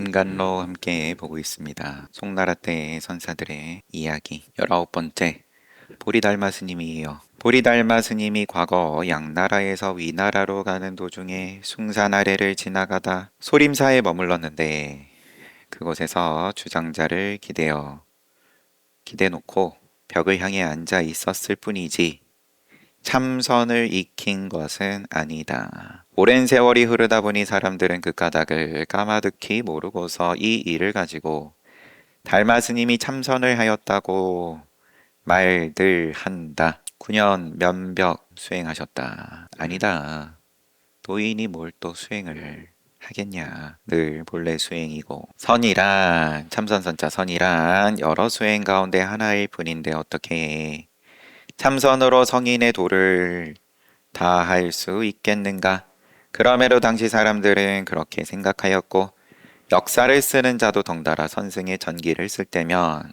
인간로 함께 보고 있습니다. 송나라 때 선사들의 이야기 19번째 보리달마 스님이에요. 보리달마 스님이 과거 양나라에서 위나라로 가는 도중에 숭산 아래를 지나가다 소림사에 머물렀는데 그곳에서 주장자를 기대 놓고 벽을 향해 앉아 있었을 뿐이지 참선을 익힌 것은 아니다. 오랜 세월이 흐르다 보니 사람들은 그 까닭을 까마득히 모르고서 이 일을 가지고 달마 스님이 참선을 하였다고 말들 한다. 9년 면벽 수행하셨다. 아니다. 도인이 뭘 또 수행을 하겠냐. 늘 본래 수행이고 선이란 참선선자 선이란 여러 수행 가운데 하나일 뿐인데 어떻게 참선으로 성인의 도를 다 할 수 있겠는가? 그럼에도 당시 사람들은 그렇게 생각하였고 역사를 쓰는 자도 덩달아 선승의 전기를 쓸 때면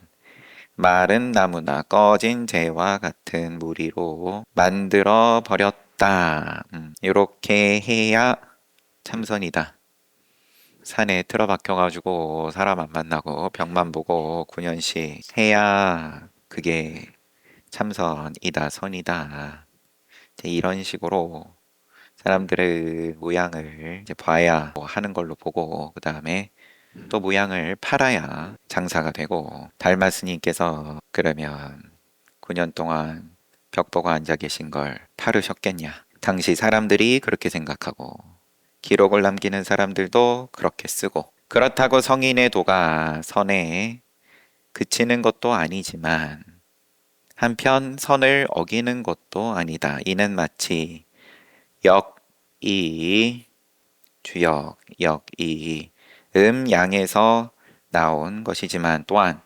마른 나무나 꺼진 재와 같은 무리로 만들어 버렸다. 이렇게 해야 참선이다. 산에 틀어박혀가지고 사람 안 만나고 벽만 보고 9년씩 해야 그게 참선이다, 선이다. 이런 식으로 사람들의 모양을 이제 봐야 하는 걸로 보고 그 다음에 또 모양을 팔아야 장사가 되고 달마 스님께서 그러면 9년 동안 벽 보고 앉아 계신 걸 팔으셨겠냐. 당시 사람들이 그렇게 생각하고 기록을 남기는 사람들도 그렇게 쓰고 그렇다고 성인의 도가 선에 그치는 것도 아니지만 한편 선을 어기는 것도 아니다. 이는 마치 역이 주역, 역이 양에서 나온 것이지만 또한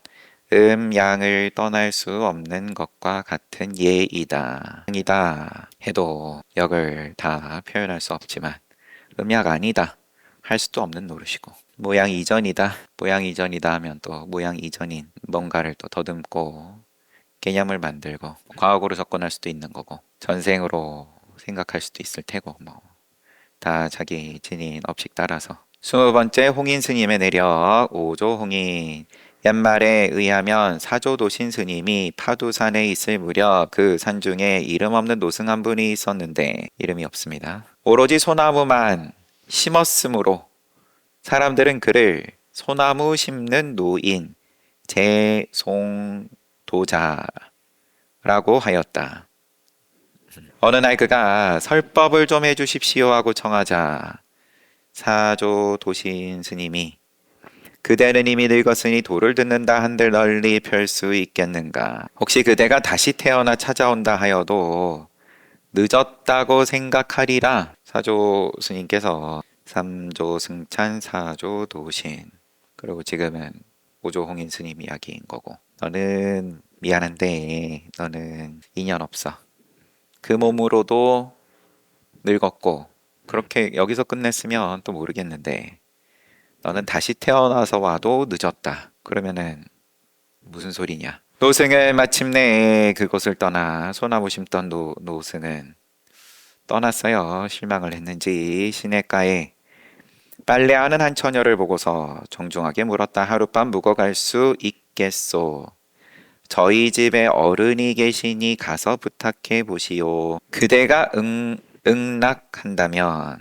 양을 떠날 수 없는 것과 같은 예이다. 이다 해도 역을 다 표현할 수 없지만 음약 아니다 할 수도 없는 노릇이고 모양 이전이다. 모양 이전이다 하면 또 모양 이전인 뭔가를 또 더듬고 개념을 만들고 과학으로 접근할 수도 있는 거고 전생으로 생각할 수도 있을 테고 다 자기 진인 업식 따라서 20번째 홍인 스님의 내력 5조 홍인 옛말에 의하면 사조도신 스님이 파두산에 있을 무렵 그 산 중에 이름 없는 노승 한 분이 있었는데 이름이 없습니다. 오로지 소나무만 심었으므로 사람들은 그를 소나무 심는 노인 제송도자라고 하였다. 어느 날 그가 설법을 좀 해주십시오 하고 청하자 사조 도신 스님이 그대는 이미 늙었으니 도를 듣는다 한들 널리 펼 수 있겠는가. 혹시 그대가 다시 태어나 찾아온다 하여도 늦었다고 생각하리라. 사조 스님께서 삼조 승찬 사조 도신 그리고 지금은 오조 홍인 스님 이야기인 거고 너는 미안한데 너는 인연 없어. 그 몸으로도 늙었고 그렇게 여기서 끝냈으면 또 모르겠는데 너는 다시 태어나서 와도 늦었다. 그러면은 무슨 소리냐? 노승은 마침내 그곳을 떠나 소나무 심던 노승은 떠났어요. 실망을 했는지 시냇가에 빨래하는 한 처녀를 보고서 정중하게 물었다. 하룻밤 묵어갈 수 있겠소? 저희 집에 어른이 계시니 가서 부탁해 보시오. 그대가 응낙한다면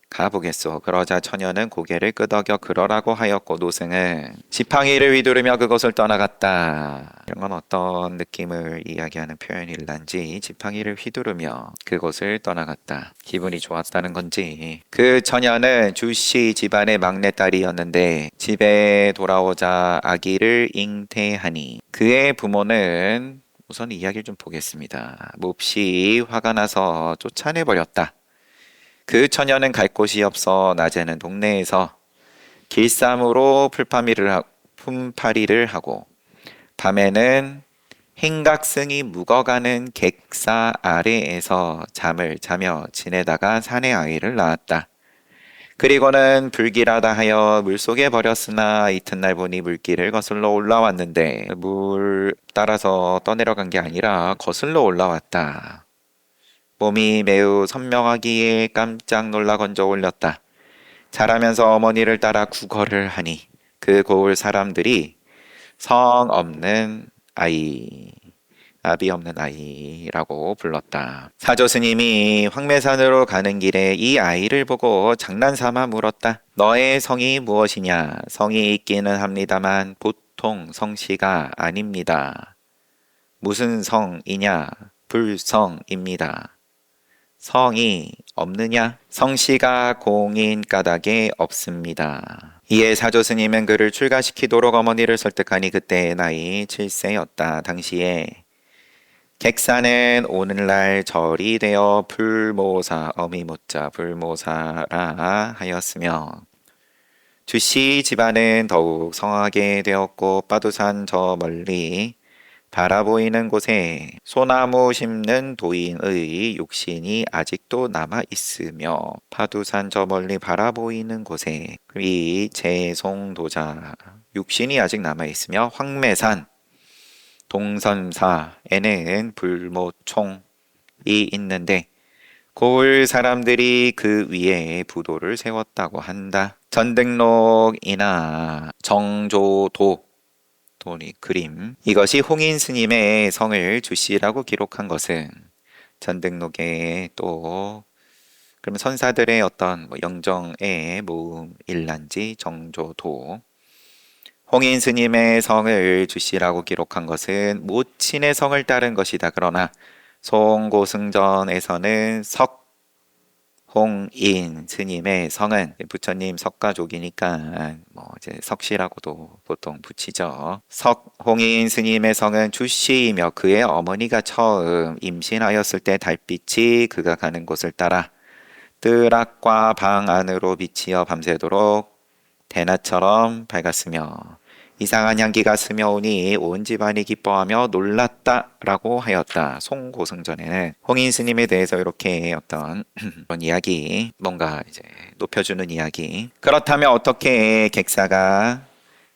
가보겠소. 그러자 처녀는 고개를 끄덕여 그러라고 하였고 노승은 지팡이를 휘두르며 그곳을 떠나갔다. 이런 건 어떤 느낌을 이야기하는 표현일란지 지팡이를 휘두르며 그곳을 떠나갔다. 기분이 좋았다는 건지. 그 처녀는 주씨 집안의 막내딸이었는데 집에 돌아오자 아기를 잉태하니 그의 부모는 우선 이야기를 좀 보겠습니다. 몹시 화가 나서 쫓아내버렸다. 그 처녀는 갈 곳이 없어 낮에는 동네에서 길쌈으로 품팔이를 하고 밤에는 행각승이 묵어가는 객사 아래에서 잠을 자며 지내다가 사내 아이를 낳았다. 그리고는 불길하다 하여 물속에 버렸으나 이튿날 보니 물길을 거슬러 올라왔는데 물 따라서 떠내려간 게 아니라 거슬러 올라왔다. 몸이 매우 선명하기에 깜짝 놀라 건져 올렸다. 자라면서 어머니를 따라 구걸을 하니 그 고을 사람들이 성 없는 아이, 아비 없는 아이라고 불렀다. 사조 스님이 황매산으로 가는 길에 이 아이를 보고 장난삼아 물었다. 너의 성이 무엇이냐? 성이 있기는 합니다만 보통 성씨가 아닙니다. 무슨 성이냐? 불성입니다. 성이 없느냐? 성씨가 공인 까닭에 없습니다. 이에 사조 스님은 그를 출가시키도록 어머니를 설득하니 그때의 나이 7세였다. 당시에 객사는 오늘날 절이 되어 불모사 어미모자 불모사라 하였으며 주씨 집안은 더욱 성하게 되었고 빠두산 저 멀리 바라보이는 곳에 소나무 심는 도인의 육신이 아직도 남아 있으며 파두산 저 멀리 바라보이는 곳에 이 재송도자 육신이 아직 남아 있으며 황매산 동선사에는 불모총이 있는데 고을 사람들이 그 위에 부도를 세웠다고 한다. 전등록이나 정조도 돈이 그림 이것이 홍인 스님의 성을 주씨라고 기록한 것은 전등록에 또 그러면 선사들의 어떤 영정의 모음일란지 정조도 홍인 스님의 성을 주씨라고 기록한 것은 모친의 성을 따른 것이다. 그러나 송고승전에서는 석홍인 스님의 성은 부처님 석가족이니까 이제 석씨라고도 보통 붙이죠. 석홍인 스님의 성은 주씨이며 그의 어머니가 처음 임신하였을 때 달빛이 그가 가는 곳을 따라 뜰악과 방 안으로 비치어 밤새도록 대낮처럼 밝았으며 이상한 향기가 스며오니 온 집안이 기뻐하며 놀랐다라고 하였다. 송고승전에는 홍인 스님에 대해서 이렇게 어떤 그런 이야기, 뭔가 이제 높여주는 이야기. 그렇다면 어떻게 객사가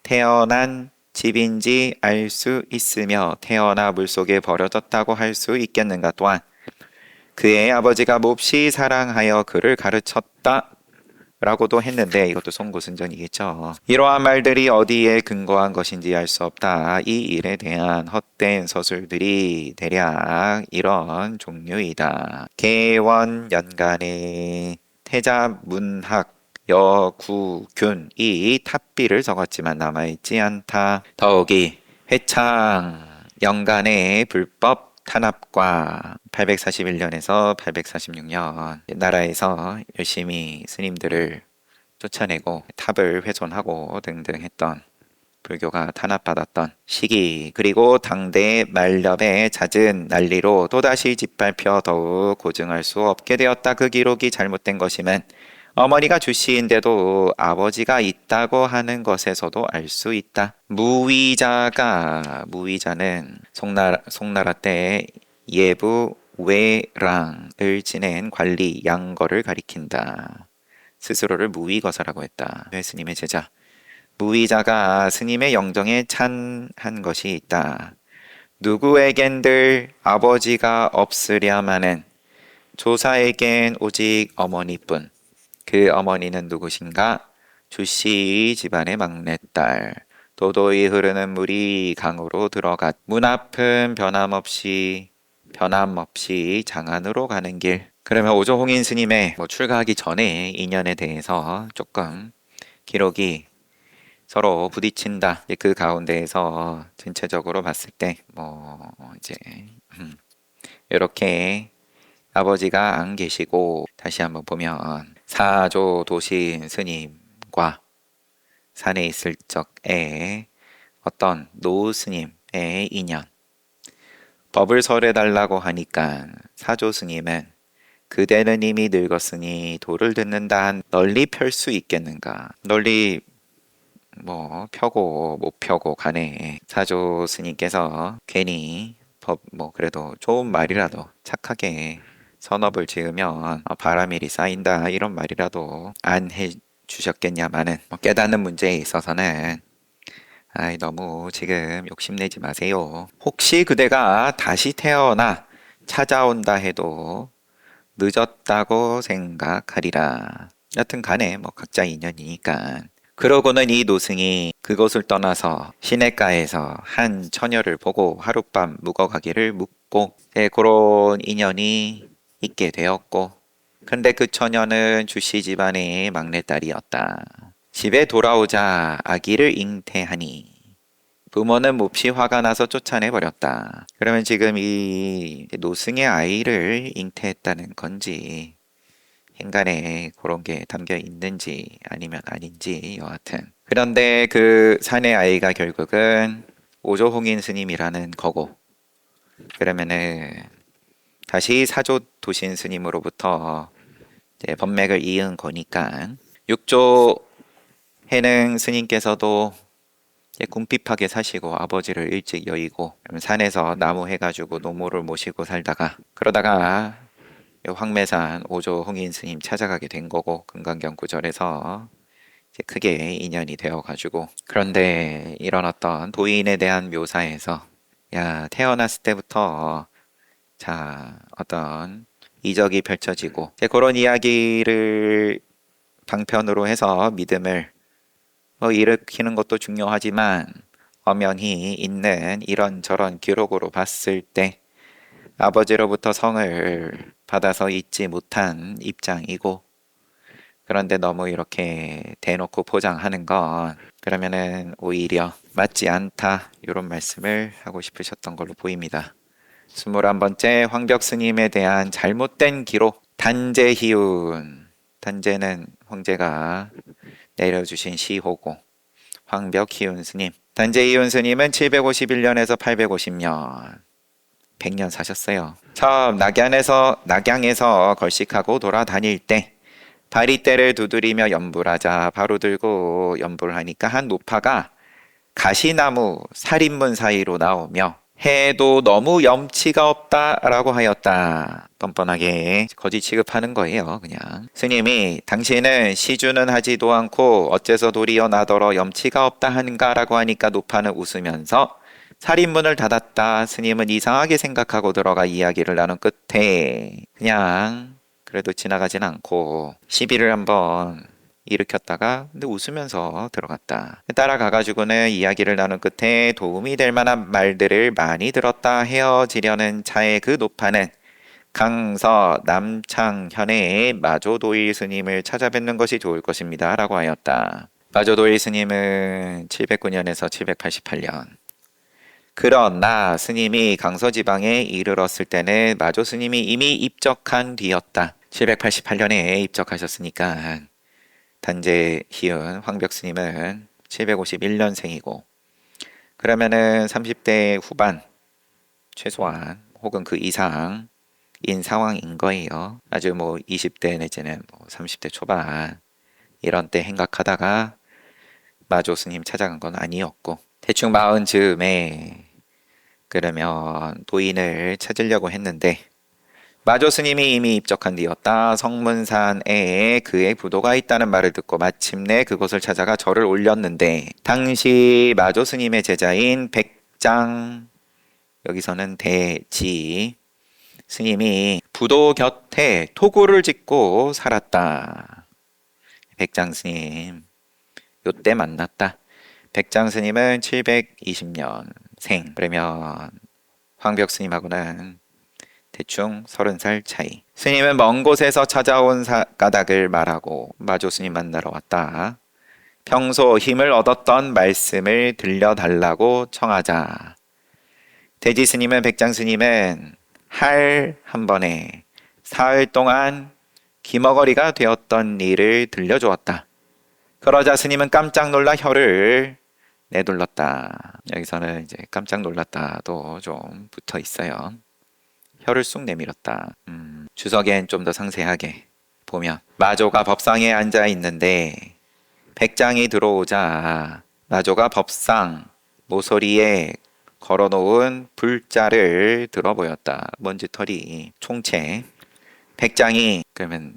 태어난 집인지 알 수 있으며 태어나 물속에 버려졌다고 할 수 있겠는가? 또한 그의 아버지가 몹시 사랑하여 그를 가르쳤다 라고도 했는데 이것도 송고승전이겠죠. 이러한 말들이 어디에 근거한 것인지 알 수 없다. 이 일에 대한 헛된 서술들이 대략 이런 종류이다. 개원연간에 태자문학 여구균이 탑비를 적었지만 남아있지 않다. 더욱이 회창 연간의 불법 탄압과 841년에서 846년 나라에서 열심히 스님들을 쫓아내고 탑을 훼손하고 등등 했던 불교가 탄압받았던 시기 그리고 당대 만렵의 잦은 난리로 또다시 짓밟혀 더욱 고증할 수 없게 되었다. 그 기록이 잘못된 것임은 어머니가 주씨인데도 아버지가 있다고 하는 것에서도 알 수 있다. 무위자는 송나라 때 예부 외랑을 지낸 관리 양거를 가리킨다. 스스로를 무위거사라고 했다. 스님의 제자 무위자가 스님의 영정에 찬한 것이 있다. 누구에겐들 아버지가 없으랴마는 조사에겐 오직 어머니뿐. 그 어머니는 누구신가? 주씨 집안의 막내딸. 도도히 흐르는 물이 강으로 들어갔. 문 앞은 변함없이 장안으로 가는 길. 그러면 오조홍인 스님의 출가하기 전에 인연에 대해서 조금 기록이 서로 부딪힌다. 그 가운데에서 전체적으로 봤을 때 이제 이렇게 아버지가 안 계시고 다시 한번 보면 사조 도신 스님과 산에 있을 적에 어떤 노 스님의 인연 법을 설해달라고 하니까 사조 스님은 그대는 이미 늙었으니 도를 듣는다 한 널리 펼 수 있겠는가. 널리 펴고 못 펴고 간에 사조 스님께서 괜히 법 그래도 좋은 말이라도 착하게 선업을 지으면 바람일이 쌓인다 이런 말이라도 안 해주셨겠냐마는 깨닫는 문제에 있어서는 너무 지금 욕심내지 마세요. 혹시 그대가 다시 태어나 찾아온다 해도 늦었다고 생각하리라. 여튼 간에 뭐 각자 인연이니까. 그러고는 이 노승이 그곳을 떠나서 시냇가에서 한 처녀를 보고 하룻밤 묵어가기를 묵고 그런 인연이 있게 되었고, 근데 그 처녀는 주씨 집안의 막내딸이었다. 집에 돌아오자 아기를 잉태하니 부모는 몹시 화가 나서 쫓아내버렸다. 그러면 지금 이 노승의 아이를 잉태했다는 건지 인간에 그런 게 담겨 있는지 아니면 아닌지 여하튼. 그런데 그 사내 아이가 결국은 오조홍인 스님이라는 거고, 그러면은 다시 사조 도신 스님으로부터 이제 법맥을 이은 거니까 육조 해능 스님께서도 이제 궁핍하게 사시고 아버지를 일찍 여의고 산에서 나무 해가지고 노모를 모시고 살다가 그러다가 황매산 오조 홍인 스님 찾아가게 된 거고, 금강경 구절에서 이제 크게 인연이 되어가지고. 그런데 이런 어떤 도인에 대한 묘사에서 야 태어났을 때부터 자 어떤 이적이 펼쳐지고 이제 그런 이야기를 방편으로 해서 믿음을 일으키는 것도 중요하지만 엄연히 있는 이런저런 기록으로 봤을 때 아버지로부터 성을 받아서 잊지 못한 입장이고, 그런데 너무 이렇게 대놓고 포장하는 건 그러면은 오히려 맞지 않다, 이런 말씀을 하고 싶으셨던 걸로 보입니다. 21번째 황벽 스님에 대한 잘못된 기록. 단제희운, 단제는 황제가 내려주신 시호고 황벽희운 스님. 단제희운 스님은 751년에서 850년 100년 사셨어요. 처음 낙양에서 걸식하고 돌아다닐 때 바리떼를 두드리며 연불하자 바로 들고 연불하니까 한 노파가 가시나무 살인문 사이로 나오며 해도 너무 염치가 없다라고 하였다. 뻔뻔하게 거지 취급하는 거예요. 그냥 스님이 당신은 시주는 하지도 않고 어째서 도리어 나더러 염치가 없다 하는가라고 하니까 노파는 웃으면서 살인문을 닫았다. 스님은 이상하게 생각하고 들어가 이야기를 나눈 끝에 그냥 그래도 지나가진 않고 시비를 한번 일으켰다가 근데 웃으면서 들어갔다. 따라가가지고는 이야기를 나눈 끝에 도움이 될 만한 말들을 많이 들었다. 헤어지려는 차의 그 노파는 강서 남창현의 마조도일 스님을 찾아뵙는 것이 좋을 것입니다. 라고 하였다. 마조도일 스님은 709년에서 788년. 그러나 스님이 강서지방에 이르렀을 때는 마조 스님이 이미 입적한 뒤였다. 788년에 입적하셨으니까 단제 희은 황벽 스님은 751년생이고, 그러면은 30대 후반 최소한 혹은 그 이상인 상황인 거예요. 아주 뭐 20대 내지는 뭐 30대 초반 이런 때 행각하다가 마조 스님 찾아간 건 아니었고, 대충 마흔 즈음에 그러면 도인을 찾으려고 했는데 마조 스님이 이미 입적한 뒤였다. 성문산에 그의 부도가 있다는 말을 듣고 마침내 그곳을 찾아가 절을 올렸는데 당시 마조 스님의 제자인 백장, 여기서는 대지 스님이 부도 곁에 토구를 짓고 살았다. 백장 스님 요때 만났다. 백장 스님은 720년생. 그러면 황벽 스님하고는 대충 30살 차이. 스님은 먼 곳에서 찾아온 까닭을 말하고 마조 스님 만나러 왔다. 평소 힘을 얻었던 말씀을 들려달라고 청하자. 대지 스님은 백장 스님은 할 한 번에 사흘 동안 기머거리가 되었던 일을 들려주었다. 그러자 스님은 깜짝 놀라 혀를 내둘렀다. 여기서는 이제 깜짝 놀랐다도 좀 붙어 있어요. 혀를 쑥 내밀었다. 주석엔 좀 더 상세하게 보면 마조가 법상에 앉아 있는데 백장이 들어오자 마조가 법상 모서리에 걸어놓은 불자를 들어 보였다. 먼지털이 총체. 백장이 그러면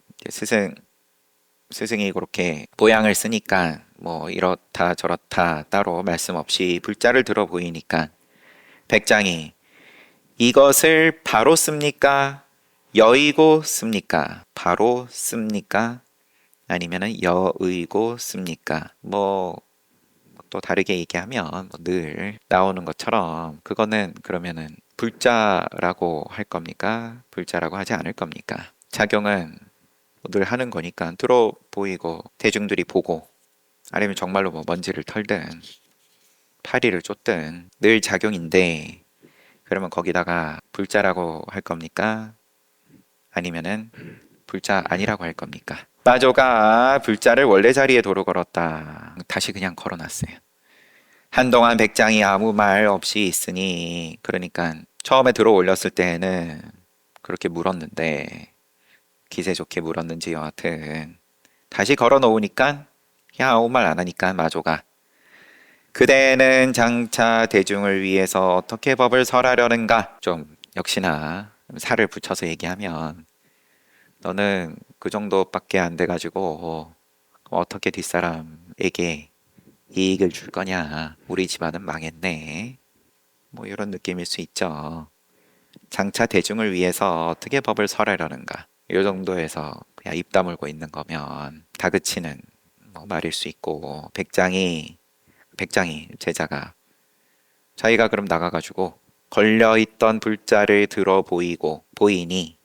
스승이 그렇게 모양을 쓰니까 뭐 이렇다 저렇다 따로 말씀 없이 불자를 들어 보이니까 백장이 이것을 바로 씁니까? 여의고 씁니까? 바로 씁니까? 아니면은 여의고 씁니까? 뭐 또 다르게 얘기하면 뭐늘 나오는 것처럼 그거는 그러면은 불자라고 할 겁니까? 불자라고 하지 않을 겁니까? 작용은 뭐늘 하는 거니까 들어 보이고 대중들이 보고 아니면 정말로 뭐 먼지를 털든 파리를 쫓든 늘 작용인데 그러면 거기다가 불자라고 할 겁니까? 아니면은 불자 아니라고 할 겁니까? 마조가 불자를 원래 자리에 도로 걸었다. 다시 그냥 걸어놨어요. 한동안 백장이 아무 말 없이 있으니 그러니까 처음에 들어 올렸을 때는 그렇게 물었는데 기세 좋게 물었는지 여하튼 다시 걸어 놓으니까 그냥 아무 말 안 하니까 마조가 그대는 장차 대중을 위해서 어떻게 법을 설하려는가? 좀 역시나 살을 붙여서 얘기하면 너는 그 정도밖에 안 돼가지고 어떻게 뒷사람에게 이익을 줄 거냐? 우리 집안은 망했네. 뭐 이런 느낌일 수 있죠. 장차 대중을 위해서 어떻게 법을 설하려는가? 이 정도에서 그냥 입 다물고 있는 거면 다그치는 뭐 말일 수 있고 백장이 제자가 자기가 그럼 나가가지고 걸려있던 불자를 들어 보이니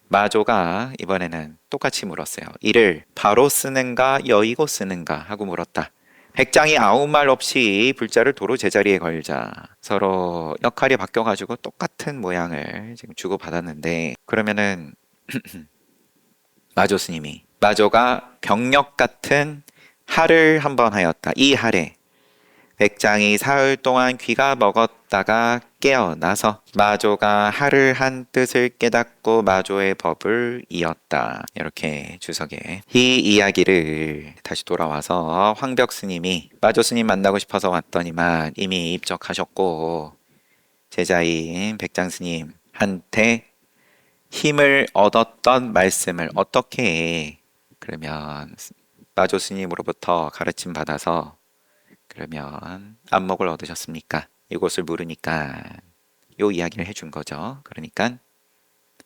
마조가 이번에는 똑같이 물었어요. 이를 바로 쓰는가 여의고 쓰는가 하고 물었다. 백장이 아무 말 없이 불자를 도로 제자리에 걸자. 서로 역할이 바뀌어가지고 똑같은 모양을 지금 주고받았는데 그러면은 마조 스님이 마조가 병력 같은 할을 한번 하였다. 이 할에 백장이 사흘 동안 귀가 먹었다가 깨어나서 마조가 하를 한 뜻을 깨닫고 마조의 법을 이었다. 이렇게 주석에 이 이야기를 다시 돌아와서 황벽 스님이 마조 스님 만나고 싶어서 왔더니만 이미 입적하셨고 제자인 백장 스님한테 힘을 얻었던 말씀을 어떻게 그러면 마조 스님으로부터 가르침 받아서 그러면 안목을 얻으셨습니까? 이곳을 물으니까 요 이야기를 해준 거죠. 그러니까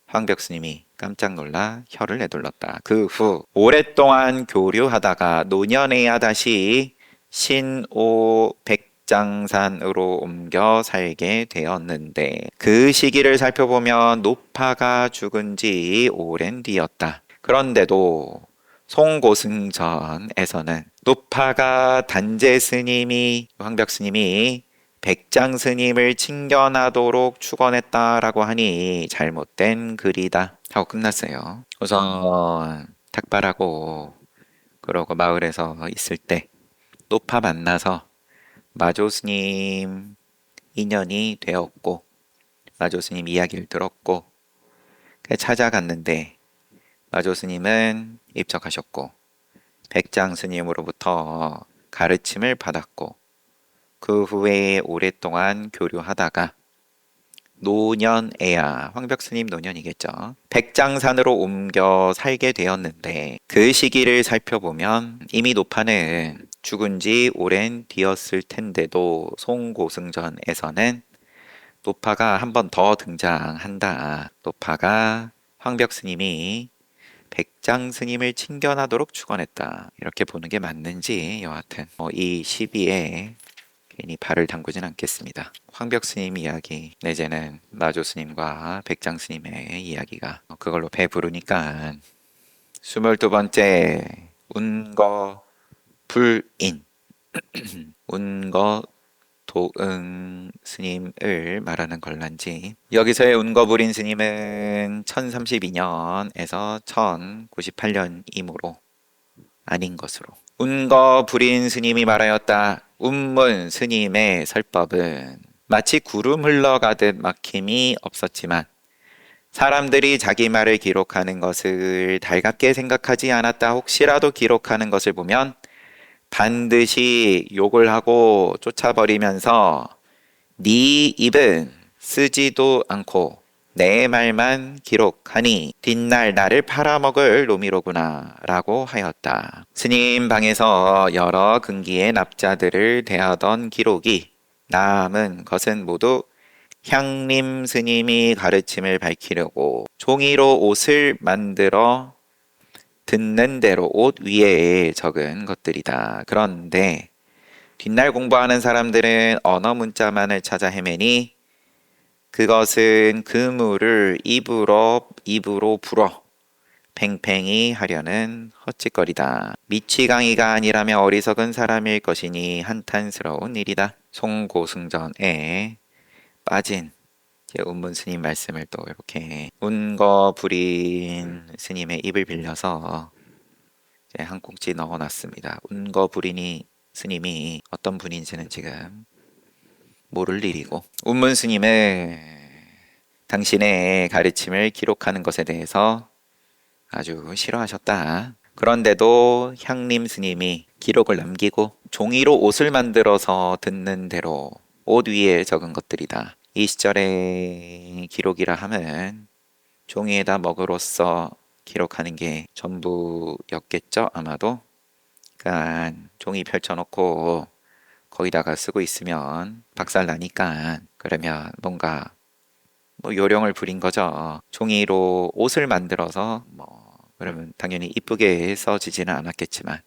황벽 스님이 깜짝 놀라 혀를 내둘렀다. 그 후 오랫동안 교류하다가 노년에야 다시 신오 백장산으로 옮겨 살게 되었는데 그 시기를 살펴보면 노파가 죽은 지 오랜 뒤였다. 그런데도 송고승전에서는 노파가 단재 스님이 황벽 스님이 백장 스님을 칭견하도록 축원했다라고 하니 잘못된 글이다 하고 끝났어요. 우선 탁발하고 그러고 마을에서 있을 때 노파 만나서 마조 스님 인연이 되었고 마조 스님 이야기를 들었고 찾아갔는데 마조 스님은 입적하셨고 백장 스님으로부터 가르침을 받았고 그 후에 오랫동안 교류하다가 노년에야 황벽 스님 노년이겠죠. 백장산으로 옮겨 살게 되었는데 그 시기를 살펴보면 이미 노파는 죽은 지 오랜 뒤였을 텐데도 송고승전에서는 노파가 한 번 더 등장한다. 노파가 황벽 스님이 백장 스님을 칭견하도록 축원했다. 이렇게 보는 게 맞는지 여하튼 이 시비에 괜히 발을 담그진 않겠습니다. 황벽 스님 이야기 내지는 마조 스님과 백장 스님의 이야기가 그걸로 배부르니까 22번째 운거 불인 운거 도응 스님을 말하는 걸란지 여기서의 운거불인 스님은 1032년에서 1098년이므로 아닌 것으로 운거불인 스님이 말하였다. 운문 스님의 설법은 마치 구름 흘러가듯 막힘이 없었지만 사람들이 자기 말을 기록하는 것을 달갑게 생각하지 않았다. 혹시라도 기록하는 것을 보면 반드시 욕을 하고 쫓아버리면서 네 입은 쓰지도 않고 내 말만 기록하니 뒷날 나를 팔아먹을 놈이로구나 라고 하였다. 스님 방에서 여러 근기의 납자들을 대하던 기록이 남은 것은 모두 향림 스님이 가르침을 밝히려고 종이로 옷을 만들어 듣는 대로 옷 위에 적은 것들이다. 그런데 뒷날 공부하는 사람들은 언어 문자만을 찾아 헤매니 그것은 그물을 입으로 불어 팽팽히 하려는 헛짓거리다. 미취강이가 아니라면 어리석은 사람일 것이니 한탄스러운 일이다. 송고승전에 빠진 운문 스님 말씀을 또 이렇게 운거 부린 스님의 입을 빌려서 이제 한 꼭지 넣어놨습니다. 운거 부린이 스님이 어떤 분인지는 지금 모를 일이고, 운문 스님은 당신의 가르침을 기록하는 것에 대해서 아주 싫어하셨다. 그런데도 향림 스님이 기록을 남기고 종이로 옷을 만들어서 듣는 대로 옷 위에 적은 것들이다. 이 시절의 기록이라 하면 종이에다 먹으로써 기록하는 게 전부였겠죠, 아마도. 그러니까 종이 펼쳐놓고 거기다가 쓰고 있으면 박살 나니까, 그러면 뭔가 요령을 부린 거죠. 종이로 옷을 만들어서 그러면 당연히 이쁘게 써지지는 않았겠지만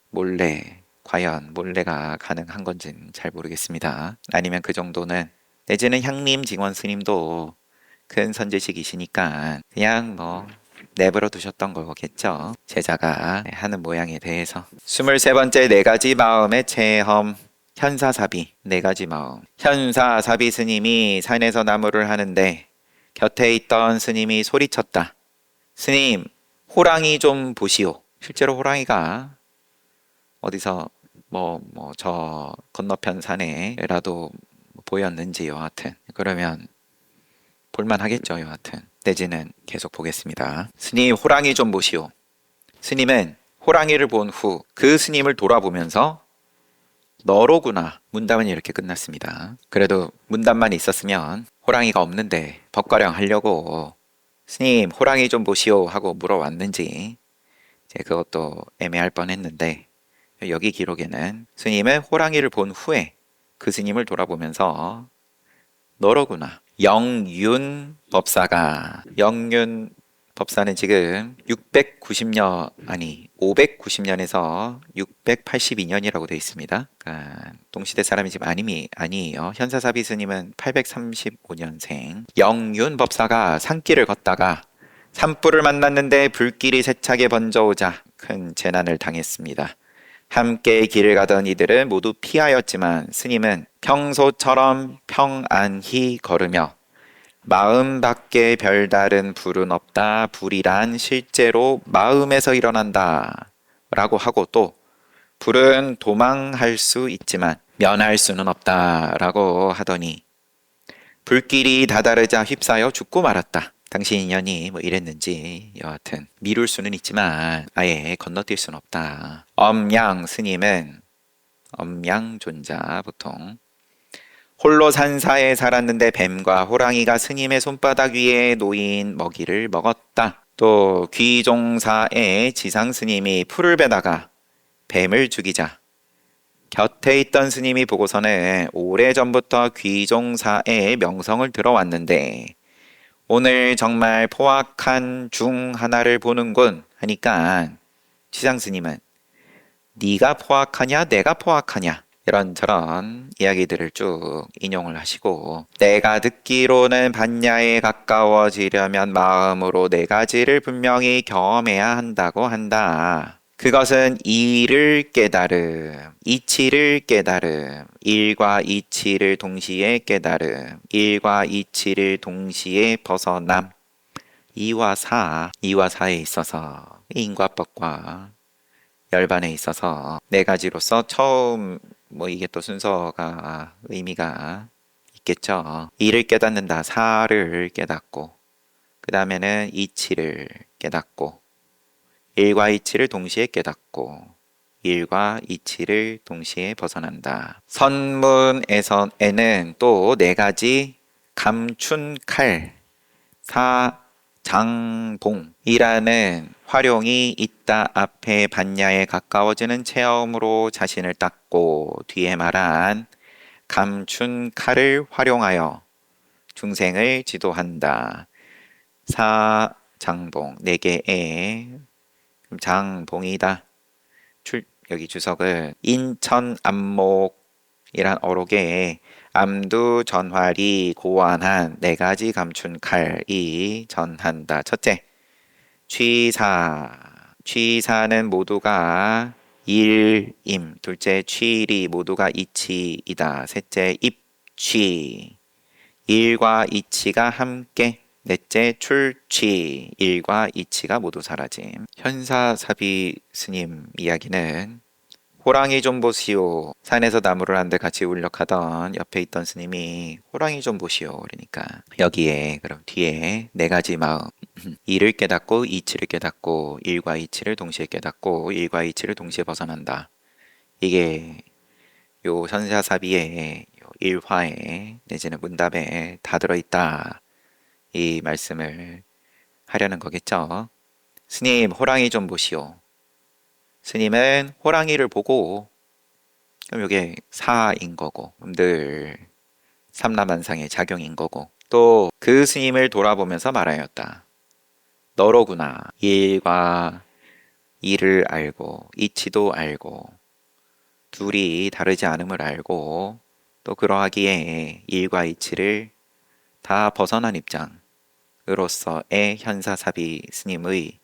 과연 몰래가 가능한 건지는 잘 모르겠습니다. 아니면 그 정도는, 내지는 향림 증원 스님도 큰 선지식이시니까 그냥 내버려 두셨던 거겠죠. 제자가 하는 모양에 대해서. 23번째 네 가지 마음의 체험. 현사사비, 네 가지 마음. 현사사비 스님이 산에서 나무를 하는데 곁에 있던 스님이 소리쳤다. 스님, 호랑이 좀 보시오. 실제로 호랑이가 어디서 저 건너편 산에라도 보였는지 여하튼, 그러면 볼만 하겠죠, 여하튼. 내지는 계속 보겠습니다. 스님, 호랑이 좀 보시오. 스님은 호랑이를 본 후 그 스님을 돌아보면서 너로구나. 문답은 이렇게 끝났습니다. 그래도 문답만 있었으면 호랑이가 없는데 법가령 하려고 스님, 호랑이 좀 보시오 하고 물어왔는지 이제 그것도 애매할 뻔했는데, 여기 기록에는 스님은 호랑이를 본 후에 그 스님을 돌아보면서 너로구나. 영윤 법사가, 영윤 법사는 지금 590년에서 682년이라고 되어 있습니다. 그러니까 동시대 사람이 지금 아니에요. 현사사비 스님은 835년생. 영윤 법사가 산길을 걷다가 산불을 만났는데 불길이 세차게 번져오자 큰 재난을 당했습니다. 함께 길을 가던 이들은 모두 피하였지만 스님은 평소처럼 평안히 걸으며 마음 밖에 별다른 불은 없다. 불이란 실제로 마음에서 일어난다. 라고 하고, 또 불은 도망할 수 있지만 면할 수는 없다. 라고 하더니 불길이 다다르자 휩싸여 죽고 말았다. 당시 인연이 이랬는지 여하튼 미룰 수는 있지만 아예 건너뛸 수는 없다. 엄양 스님은, 엄양존자 보통, 홀로 산사에 살았는데 뱀과 호랑이가 스님의 손바닥 위에 놓인 먹이를 먹었다. 또 귀종사의 지상 스님이 풀을 베다가 뱀을 죽이자 곁에 있던 스님이 보고서는 오래전부터 귀종사의 명성을 들어왔는데 오늘 정말 포악한 중 하나를 보는군 하니까 지상 스님은 네가 포악하냐 내가 포악하냐 이런저런 이야기들을 쭉 인용을 하시고, 내가 듣기로는 반야에 가까워지려면 마음으로 네 가지를 분명히 경험해야 한다고 한다. 그것은 이를 깨달음, 이치를 깨달음, 일과 이치를 동시에 깨달음, 일과 이치를 동시에 벗어남. 이와 사에 있어서 인과법과 열반에 있어서 네 가지로서 처음 이게 또 순서가 의미가 있겠죠. 이를 깨닫는다. 사를 깨닫고, 그 다음에는 이치를 깨닫고, 일과 이치를 동시에 깨닫고, 일과 이치를 동시에 벗어난다. 선문에는 또 네 가지 감춘칼, 사장봉이라는 활용이 있다. 앞에 반야에 가까워지는 체험으로 자신을 닦고, 뒤에 말한 감춘 칼을 활용하여 중생을 지도한다. 사장봉, 네 개의 장봉이다. 여기 주석은 인천 안목이란 어록에 암두 전활이 고안한 네 가지 감춘 칼이 전한다. 첫째, 취사는 모두가 일임. 둘째, 취일이 모두가 이치이다. 셋째, 입취. 일과 이치가 함께. 넷째, 출취. 일과 이치가 모두 사라짐. 현사사비 스님 이야기는 호랑이 좀 보시오. 산에서 나무를 한 대 같이 울력하던 옆에 있던 스님이 호랑이 좀 보시오. 그러니까 여기에 그럼 뒤에 네 가지 마음. 일을 깨닫고 이치를 깨닫고 일과 이치를 동시에 깨닫고 일과 이치를 동시에 벗어난다. 이게 요 현사사비의 일화에 내지는 문답에 다 들어있다. 이 말씀을 하려는 거겠죠. 스님, 호랑이 좀 보시오. 스님은 호랑이를 보고, 그럼 이게 사인 거고, 늘 삼라만상의 작용인 거고, 또 그 스님을 돌아보면서 말하였다. 너로구나. 일과 일을 알고, 이치도 알고, 둘이 다르지 않음을 알고, 또 그러하기에 일과 이치를 다 벗어난 입장으로서의 현사사비 스님의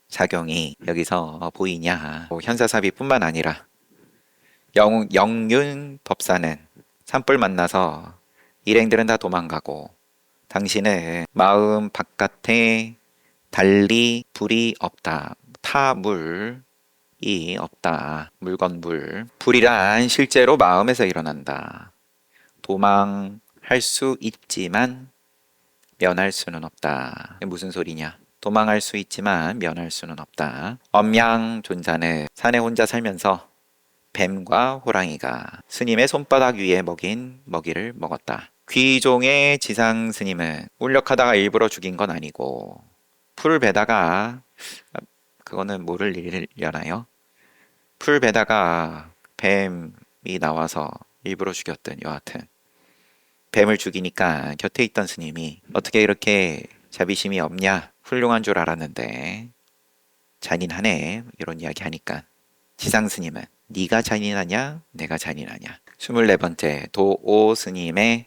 작용이 여기서 보이냐. 현사사비뿐만 아니라 영윤 법사는 산불 만나서 일행들은 다 도망가고 당신은 마음 바깥에 달리 불이 없다. 타물이 없다. 물건물. 불이란 실제로 마음에서 일어난다. 도망할 수 있지만 면할 수는 없다. 무슨 소리냐? 도망할 수 있지만 면할 수는 없다. 엄양존자는 산에 혼자 살면서 뱀과 호랑이가 스님의 손바닥 위에 먹인 먹이를 먹었다. 귀종의 지상 스님은 울력하다가 일부러 죽인 건 아니고 풀 베다가 그거는 뭐를 일려나요? 풀 베다가 뱀이 나와서 일부러 죽였든 여하튼 뱀을 죽이니까 곁에 있던 스님이 어떻게 이렇게 자비심이 없냐? 훌륭한 줄 알았는데 잔인하네. 이런 이야기 하니까 지상 스님은 네가 잔인하냐? 내가 잔인하냐? 24번째 도오 스님의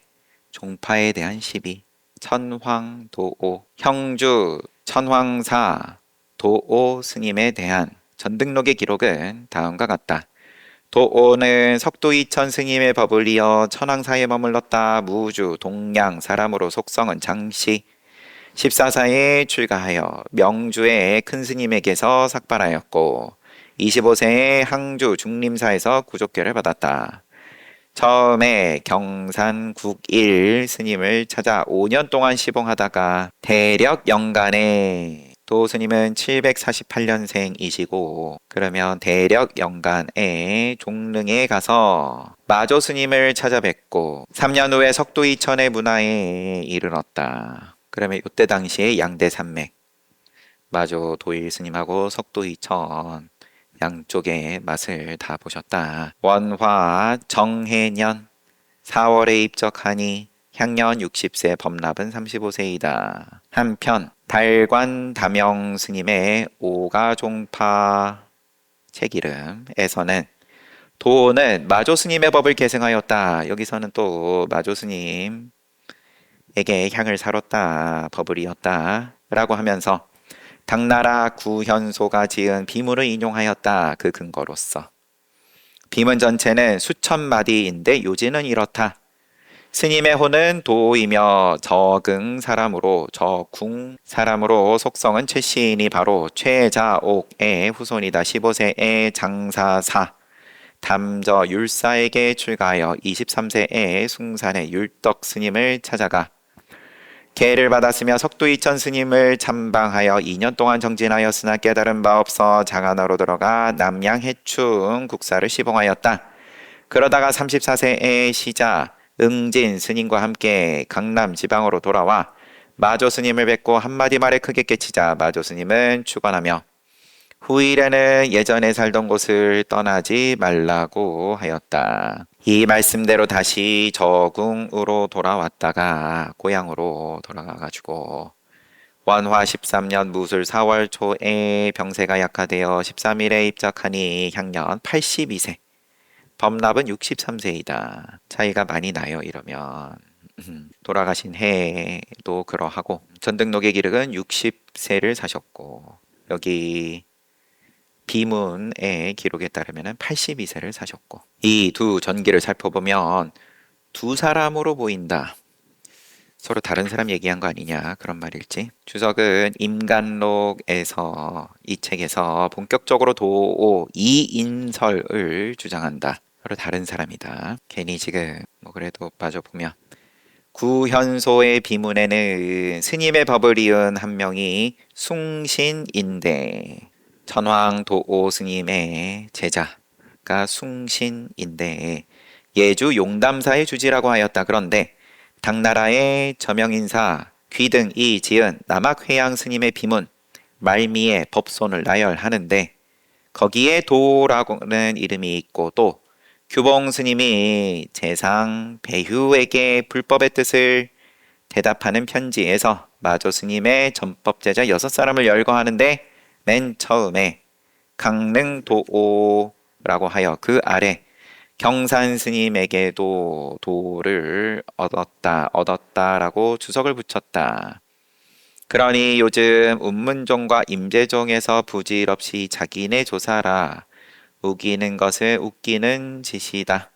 종파에 대한 시비. 천황도오 형주 천황사 도오 스님에 대한 전등록의 기록은 다음과 같다. 도오는 석도이천 스님의 법을 이어 천황사에 머물렀다. 무주 동양 사람으로 속성은 장씨 14사에 출가하여 명주의 큰 스님에게서 삭발하였고 25세에 항주 중림사에서 구족계를 받았다. 처음에 경산 국일 스님을 찾아 5년 동안 시봉하다가 대력 영간에 도 스님은 748년생이시고 그러면 대력 영간에 종릉에 가서 마조 스님을 찾아뵙고 3년 후에 석도이천의 문화에 이르렀다. 그러면 이때 당시에 양대 산맥 마조 도일 스님하고 석도이천 양쪽의 맛을 다 보셨다. 원화 정해년 4월에 입적하니 향년 60세 범납은 35세이다. 한편 달관 다명 스님의 오가종파 책 이름에서는 도는 마조 스님의 법을 계승하였다. 여기서는 또 마조 스님에게 향을 사렀다. 법을 이었다. 라고 하면서 당나라 구현소가 지은 비문을 인용하였다. 그 근거로서 비문 전체는 수천 마디인데 요지는 이렇다. 스님의 호는 도이며 적응 사람으로 속성은 최시인이 바로 최자옥의 후손이다. 15세의 장사사 담저 율사에게 출가하여 23세에 숭산의 율떡 스님을 찾아가 계를 받았으며 석도이천 스님을 참방하여 2년 동안 정진하였으나 깨달은 바 없어 장안으로 들어가 남양 해충 국사를 시봉하였다. 그러다가 34세의 시자 응진 스님과 함께 강남 지방으로 돌아와 마조 스님을 뵙고 한마디 말에 크게 깨치자 마조 스님은 축원하며 후일에는 예전에 살던 곳을 떠나지 말라고 하였다. 이 말씀대로 다시 저궁으로 돌아왔다가 고향으로 돌아가가지고 원화 13년 무술 4월 초에 병세가 약화되어 13일에 입적하니 향년 82세. 범납은 63세이다. 차이가 많이 나요, 이러면. 돌아가신 해도 그러하고 전등록의 기록은 60세를 사셨고 여기 비문의 기록에 따르면 82세를 사셨고 이 두 전기를 살펴보면 두 사람으로 보인다. 서로 다른 사람 얘기한 거 아니냐 그런 말일지. 주석은 임간록에서 이 책에서 본격적으로 도오 이인설을 주장한다. 서로 다른 사람이다. 괜히 지금 뭐 그래도 빠져보면 구현소의 비문에는 스님의 법을 이은 한 명이 숭신인데 전황도오 스님의 제자가 숭신인데 예주 용담사의 주지라고 하였다. 그런데 당나라의 저명인사 귀등이 지은 남학회양 스님의 비문 말미에 법손을 나열하는데 거기에 도라고는 이름이 있고 또 규봉 스님이 재상 배휴에게 불법의 뜻을 대답하는 편지에서 마조 스님의 전법 제자 6사람을 열거하는데 맨 처음에 강릉도오라고 하여 그 아래 경산 스님에게도 도를 얻었다라고 주석을 붙였다. 그러니 요즘 운문종과 임재종에서 부질없이 자기네 조사라 우기는 것을 웃기는 짓이다.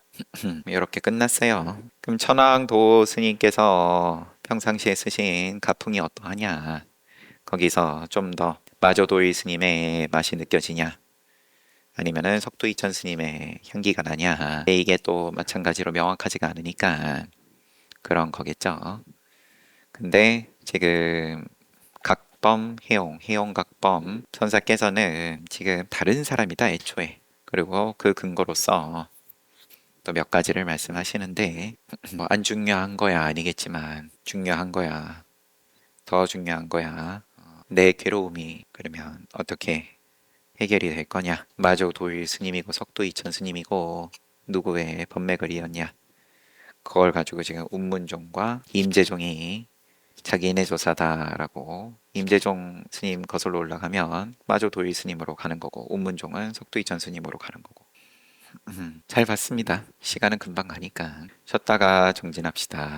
이렇게 끝났어요. 그럼 천황도 스님께서 평상시에 쓰신 가풍이 어떠하냐? 거기서 좀 더 마조도일 스님의 맛이 느껴지냐? 아니면은 석도이천 스님의 향기가 나냐? 이게 또 마찬가지로 명확하지가 않으니까 그런 거겠죠. 근데 지금 각범, 해용 각범 선사께서는 지금 다른 사람이다 애초에. 그리고 그 근거로서 또 몇 가지를 말씀하시는데 뭐 안 중요한 거야 아니겠지만 중요한 거야. 더 중요한 거야. 내 괴로움이 그러면 어떻게 해결이 될 거냐? 마조 도일 스님이고 석도 이천 스님이고 누구의 법맥을 이었냐? 그걸 가지고 지금 운문종과 임재종이 자기네 조사다라고 임재종 스님 거슬러 올라가면 마조 도일 스님으로 가는 거고 운문종은 석도 이천 스님으로 가는 거고 잘 봤습니다. 시간은 금방 가니까 쉬었다가 정진합시다.